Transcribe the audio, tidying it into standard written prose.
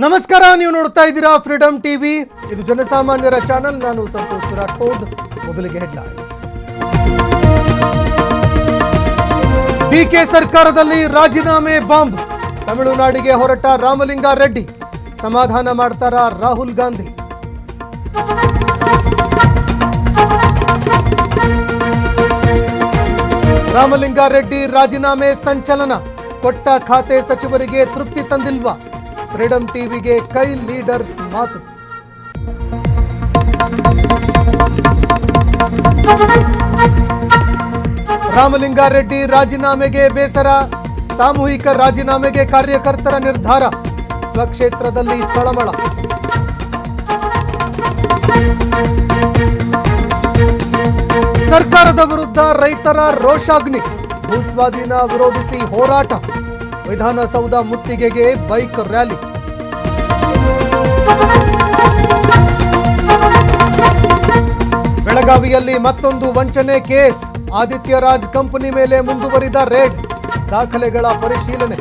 ನಮಸ್ಕಾರ, ನೀವು ನೋಡ್ತಾ ಇದ್ದೀರಾ ಫ್ರೀಡಂ ಟಿವಿ. ಇದು ಜನಸಾಮಾನ್ಯರ ಚಾನೆಲ್. ನಾನು ಸಂತೋಷ್ ರಾಠೋಡ್. ಮೊದಲಿಗೆ ಹೆಡ್ಲೈನ್ಸ್. ಡಿಕೆ ಸರ್ಕಾರದಲ್ಲಿ ರಾಜೀನಾಮೆ ಬಾಂಬ್. ತಮಿಳುನಾಡಿಗೆ ಹೊರಟ ರಾಮಲಿಂಗಾರೆಡ್ಡಿ. ಸಮಾಧಾನ ಮಾಡ್ತಾರ ರಾಹುಲ್ ಗಾಂಧಿ. ರಾಮಲಿಂಗಾರೆಡ್ಡಿ ರಾಜೀನಾಮೆ ಸಂಚಲನ. ಕೊಟ್ಟ ಖಾತೆ ಸಚಿವರಿಗೆ ತೃಪ್ತಿ ತಂದಿಲ್ವಾ? ಫ್ರೀಡಂ ಟಿವಿಗೆ ಕೈ ಲೀಡರ್ಸ್ ಮಾತು. ರಾಮಲಿಂಗಾರೆಡ್ಡಿ ರಾಜೀನಾಮೆಗೆ ಬೇಸರ. ಸಾಮೂಹಿಕ ರಾಜೀನಾಮೆಗೆ ಕಾರ್ಯಕರ್ತರ ನಿರ್ಧಾರ. ಸ್ವಕ್ಷೇತ್ರದಲ್ಲಿ ತಳಮಳ. ಸರ್ಕಾರದ ವಿರುದ್ಧ ರೈತರ ರೋಷಾಗ್ನಿ. ಭೂಸ್ವಾಧೀನ ವಿರೋಧಿಸಿ ಹೋರಾಟ. ವಿಧಾನಸೌಧ ಮುತ್ತಿಗೆಗೆ ಬೈಕ್ ರ್ಯಾಲಿ. ಬೆಳಗಾವಿಯಲ್ಲಿ ಮತ್ತೊಂದು ವಂಚನೆ ಕೇಸ್. ಆದಿತ್ಯ ರಾಜ್ ಕಂಪನಿ ಮೇಲೆ ಮುಂದುವರಿದ ರೇಡ್. ದಾಖಲೆಗಳ ಪರಿಶೀಲನೆ.